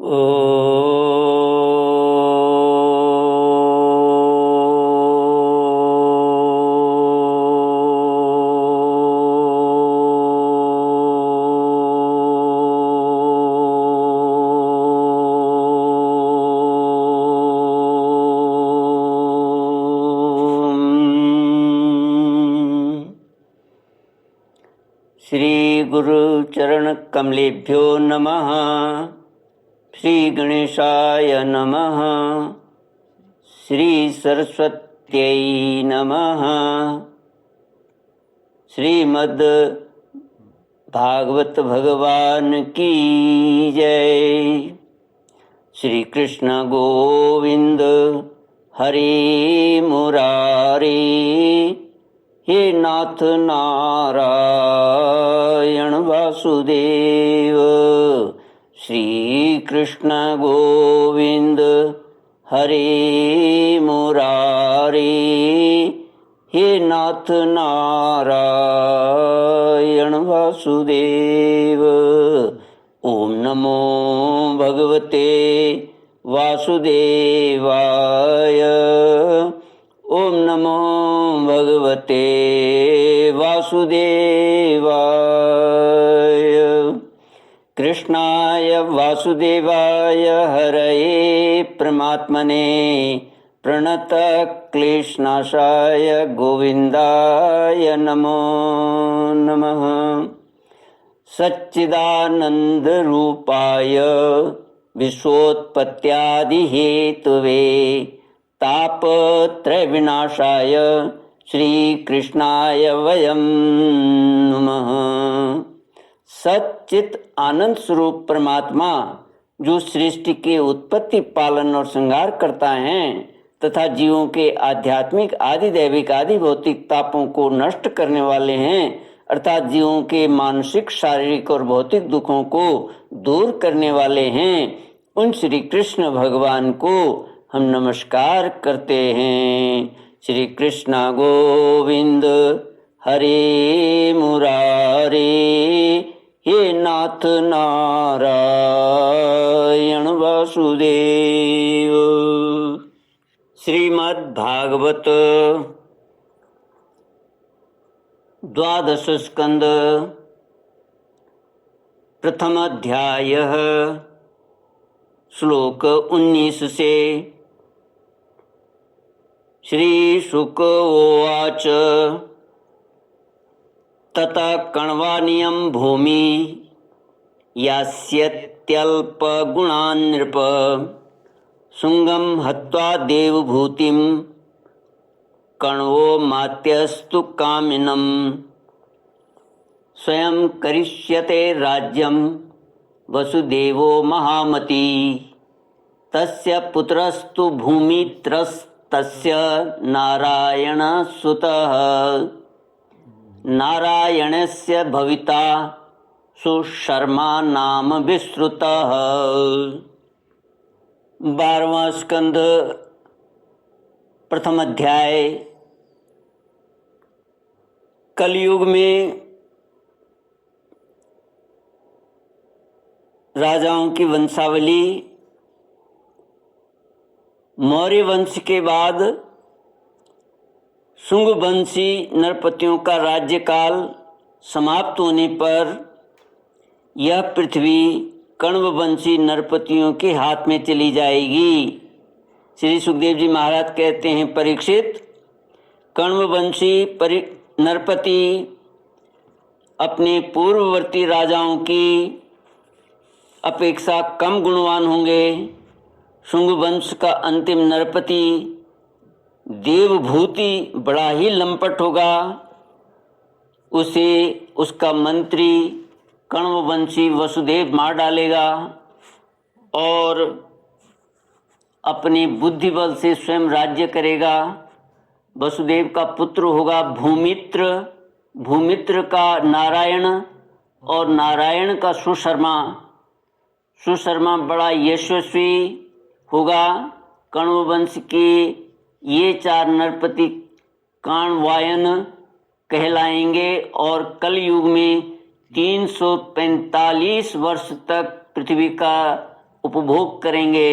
ओ श्री गुरु चरण कमलेभ्यो नमः। श्री गणेशाय नमः। श्री सरस्वत्यै नमः। श्रीमद् भागवत भगवान की जय। श्री कृष्ण गोविंद हरे मुरारी, हे नाथ नारायण वासुदेव। श्री कृष्ण गोविंद हरे मुरारी, हे नाथ नारायण वासुदेव। ओम नमो भगवते वासुदेवाय। ओम नमो भगवते वासुदेवाय। कृष्णाय वासुदेवाय हरये परमात्मने प्रणतक्लेशनाशाय गोविन्दाय नमो नमः। सच्चिदानन्दरूपाय विश्वोत्पत्त्यादिहेतवे तापत्रयविनाशाय श्रीकृष्णाय वयं नमः। सच्चित आनंद स्वरूप परमात्मा जो सृष्टि के उत्पत्ति, पालन और श्रृंगार करता है तथा जीवों के आध्यात्मिक, आदि दैविक, आदि भौतिक तापों को नष्ट करने वाले हैं, अर्थात जीवों के मानसिक, शारीरिक और भौतिक दुखों को दूर करने वाले हैं, उन श्री कृष्ण भगवान को हम नमस्कार करते हैं। श्री कृष्ण गोविंद हरे मुरारी, हे नाथ नारायण वासुदेव। श्रीमद् भागवत द्वादश स्कंद प्रथम अध्याय श्लोक 19 से। श्री शुक उवाच ततः कण्वानियं भूमि यास्यत्यल्पगुणान् नृप, शुंगं हत्वा देवभूतिं कण्वो मात्यस्तु कामिनं, स्वयं करिष्यते राज्यं वसुदेवो महामती, तस्य पुत्रस्तु भूमित्रस्तस्य नारायणसुतः, नारायणस्य भविता सुशर्मा नाम विश्रुतः। 12वां स्कंद प्रथम अध्याय। कलयुग में राजाओं की वंशावली, मौर्य वंश के बाद शुंग वंशी नरपतियों का राज्यकाल समाप्त होने पर यह पृथ्वी कण्व वंशी नरपतियों के हाथ में चली जाएगी। श्री सुखदेव जी महाराज कहते हैं, परीक्षित, कण्व वंशी नरपति अपने पूर्ववर्ती राजाओं की अपेक्षा कम गुणवान होंगे। शुंग वंश का अंतिम नरपति देवभूति बड़ा ही लंपट होगा। उसे उसका मंत्री कण्ववंशी वसुदेव मार डालेगा और अपनी बुद्धि बल से स्वयं राज्य करेगा। वसुदेव का पुत्र होगा भूमित्र, भूमित्र का नारायण और नारायण का सुशर्मा। सुशर्मा बड़ा यशस्वी होगा। कण्ववंश के ये 4 नरपति काणवायन कहलाएंगे और कलयुग में 345 वर्ष तक पृथ्वी का उपभोग करेंगे।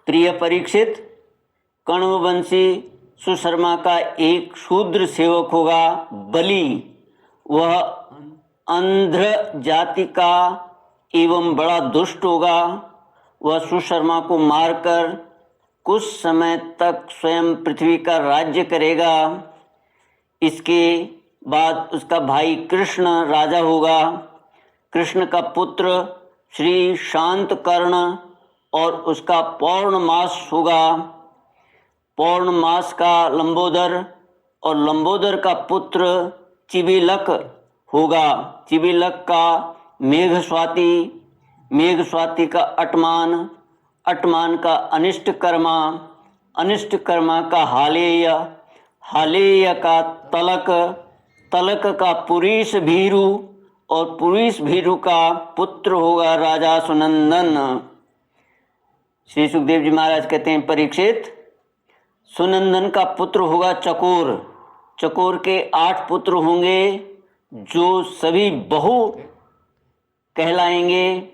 प्रिय परीक्षित, कण्ववंशी सुशर्मा का एक शूद्र सेवक होगा बलि। वह अंध्र जाति का एवं बड़ा दुष्ट होगा। वह सुशर्मा को मारकर कुछ समय तक स्वयं पृथ्वी का राज्य करेगा। इसके बाद उसका भाई कृष्ण राजा होगा। कृष्ण का पुत्र श्री शांतकर्ण और उसका पौर्णमास होगा। पौर्णमास का लंबोदर और लंबोदर का पुत्र चिबिलक होगा। चिबिलक का मेघस्वाति, मेघस्वाति का अटमान, अटमान का अनिष्टकर्मा, अनिष्टकर्मा का हालेय, हालेय का तलक, तलक का पुरीश भीरु और पुरीश भीरु का पुत्र होगा राजा सुनंदन। श्री सुखदेव जी महाराज कहते हैं, परीक्षित, सुनंदन का पुत्र होगा चकोर। चकोर के 8 पुत्र होंगे जो सभी बहु कहलाएंगे।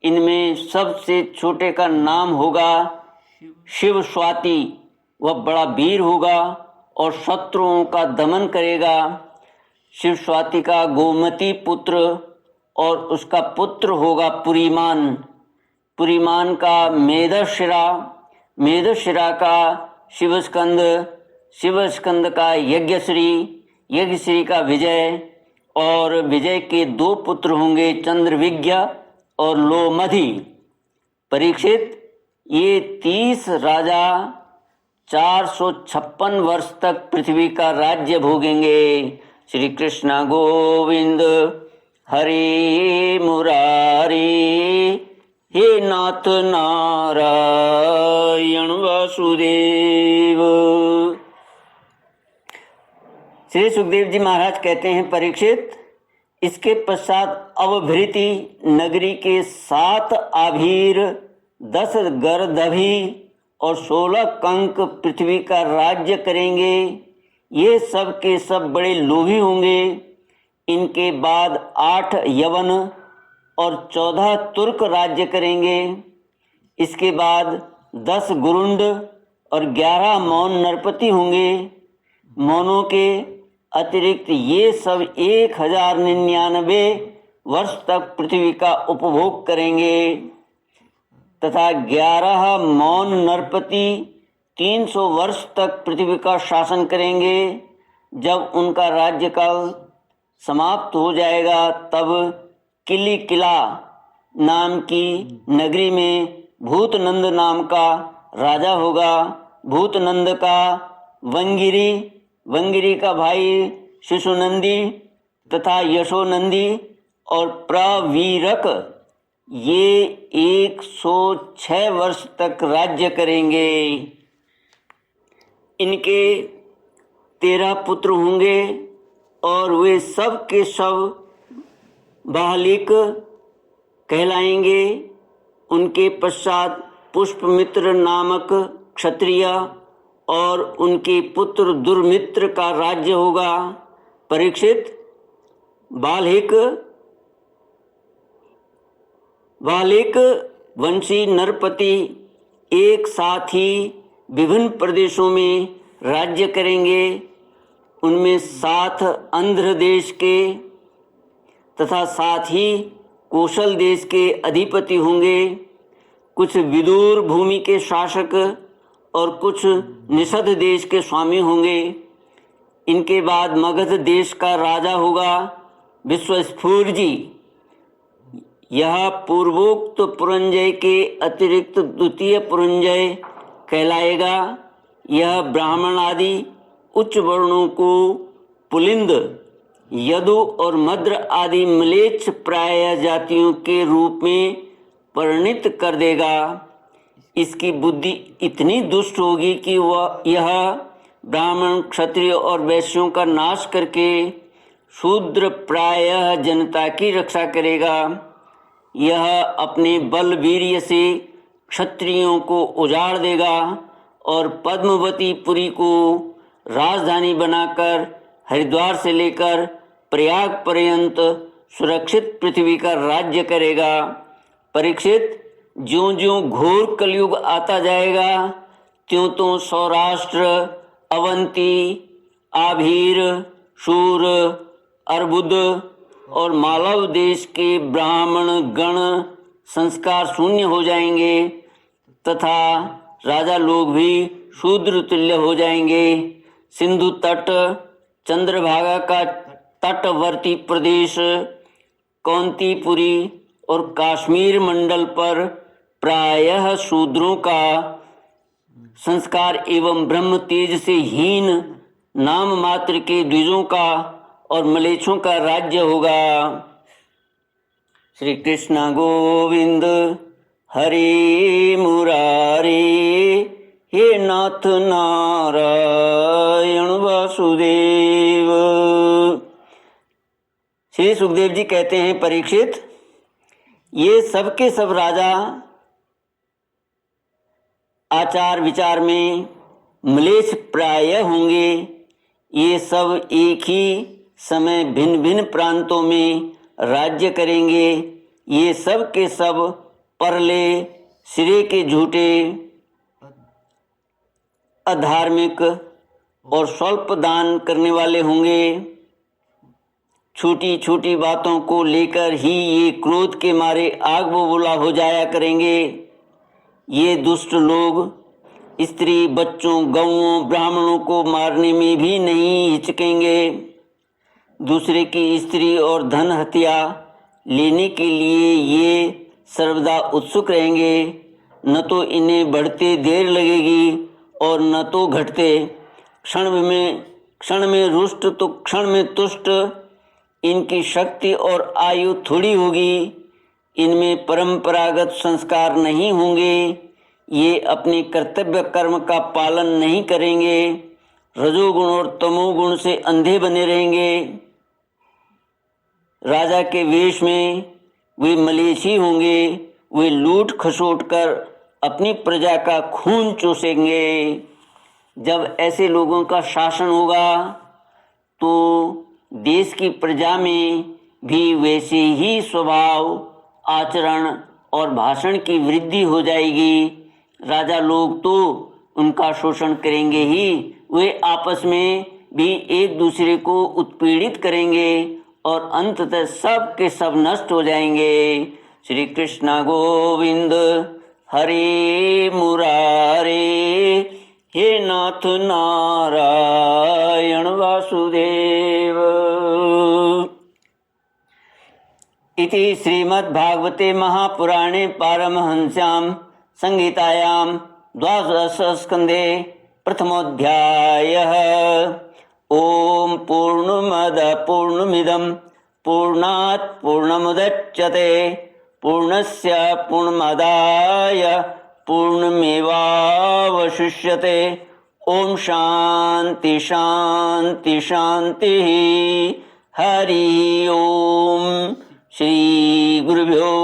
इनमें सबसे छोटे का नाम होगा शिव स्वाति। वह बड़ा वीर होगा और शत्रुओं का दमन करेगा। शिव स्वाति का गोमती पुत्र और उसका पुत्र होगा पुरीमान। पुरीमान का मेदशिरा, मेदशिरा का शिवस्कंद, शिवस्कंद का यज्ञश्री, यज्ञश्री का विजय और विजय के 2 पुत्र होंगे चंद्रविज्ञ और लोमधि। परीक्षित, ये 30 राजा 456 वर्ष तक पृथ्वी का राज्य भोगेंगे। श्री कृष्ण गोविंद हरे मुरारी, हे नाथ नारायण वासुदेव। श्री सुखदेव जी महाराज कहते हैं, परीक्षित, इसके पश्चात अवभृति नगरी के 7 आभीर, 10 गर्दभी और 16 कंक पृथ्वी का राज्य करेंगे। ये सब के सब बड़े लोभी होंगे। इनके बाद 8 यवन और 14 तुर्क राज्य करेंगे। इसके बाद 10 गुरुंड और 11 मौन नरपति होंगे। मौनों के अतिरिक्त ये सब 1099 वर्ष तक पृथ्वी का उपभोग करेंगे तथा 11 मौन नरपति 300 वर्ष तक पृथ्वी का शासन करेंगे। जब उनका राज्यकाल समाप्त हो जाएगा तब किली किला नाम की नगरी में भूतनंद नाम का राजा होगा। भूतनंद का वंगिरी, वंगिरी का भाई शिशुनंदी तथा यशोनंदी और प्रवीरक ये 106 वर्ष तक राज्य करेंगे। इनके 13 पुत्र होंगे और वे सब के सब बाहलिक कहलाएंगे। उनके पश्चात पुष्पमित्र नामक क्षत्रिय और उनके पुत्र दुर्मित्र का राज्य होगा। परीक्षित, बालिक वंशी नरपति एक साथ ही विभिन्न प्रदेशों में राज्य करेंगे। उनमें 7 आंध्र देश के तथा साथ ही कौशल देश के अधिपति होंगे। कुछ विदुर भूमि के शासक और कुछ निषद देश के स्वामी होंगे। इनके बाद मगध देश का राजा होगा विश्वस्फूर्जी। यह पूर्वोक्त पुरंजय के अतिरिक्त द्वितीय पुरंजय कहलाएगा। यह ब्राह्मण आदि उच्च वर्णों को पुलिंद, यदु और मद्र आदि म्लेच्छ प्राय जातियों के रूप में परिणित कर देगा। इसकी बुद्धि इतनी दुष्ट होगी कि यह ब्राह्मण, क्षत्रिय और वैश्यों का नाश करके शूद्र प्रायः जनता की रक्षा करेगा। यह अपने बल वीर्य से क्षत्रियों को उजाड़ देगा और पद्मवती पुरी को राजधानी बनाकर हरिद्वार से लेकर प्रयाग पर्यंत सुरक्षित पृथ्वी का राज्य करेगा। परीक्षित, ज्यों ज्यों घोर कलयुग आता जाएगा त्यों त्यों सौराष्ट्र, अवंती, आभीर, शूर, अर्बुद और मालव देश के ब्राह्मण गण संस्कार शून्य हो जाएंगे तथा राजा लोग भी शूद्र तुल्य हो जाएंगे। सिंधु तट, चंद्रभागा का तटवर्ती प्रदेश, कौंतीपुरी और कश्मीर मंडल पर प्रायः शूद्रों का संस्कार एवं ब्रह्म तेज से हीन नाम मात्र के द्विजों का और मलेच्छों का राज्य होगा। श्री कृष्ण गोविंद हरे मुरारे, हे नाथ नारायण वासुदेव। श्री सुखदेव जी कहते हैं, परीक्षित, ये सब के सब राजा आचार विचार में म्लेच्छ प्राय होंगे। ये सब एक ही समय भिन्न भिन्न प्रांतों में राज्य करेंगे। ये सब के सब परले सिरे के झूठे, अधार्मिक और स्वल्प दान करने वाले होंगे। छोटी छोटी बातों को लेकर ही ये क्रोध के मारे आग बबूला हो जाया करेंगे। ये दुष्ट लोग स्त्री, बच्चों, गौओं, ब्राह्मणों को मारने में भी नहीं हिचकेंगे। दूसरे की स्त्री और धन हत्या लेने के लिए ये सर्वदा उत्सुक रहेंगे। न तो इन्हें बढ़ते देर लगेगी और न तो घटते। क्षण में रुष्ट तो क्षण में तुष्ट। इनकी शक्ति और आयु थोड़ी होगी। इनमें परंपरागत संस्कार नहीं होंगे। ये अपने कर्तव्य कर्म का पालन नहीं करेंगे। रजोगुण और तमोगुण से अंधे बने रहेंगे। राजा के वेश में वे मलेच्छी होंगे। वे लूट खसोट कर अपनी प्रजा का खून चूसेंगे। जब ऐसे लोगों का शासन होगा तो देश की प्रजा में भी वैसे ही स्वभाव, आचरण और भाषण की वृद्धि हो जाएगी। राजा लोग तो उनका शोषण करेंगे ही, वे आपस में भी एक दूसरे को उत्पीड़ित करेंगे और अंततः सब के सब नष्ट हो जाएंगे। श्री कृष्ण गोविंद हरे मुरारे, हे नाथ नारायण वासुदेव। इति श्रीमद्भागवते महापुराणे पारमहंस्यां संहितायां द्वादशस्कन्धे प्रथमोऽध्यायः। ओम पूर्णमद पूर्णमिदं पूर्णात् पूर्णमुदच्यते पूर्णस्य पूर्णमादाय पूर्णमेवावशिष्यते। ओम शांति शांति शांति। हरि ओम। श्री गुरुभ्यो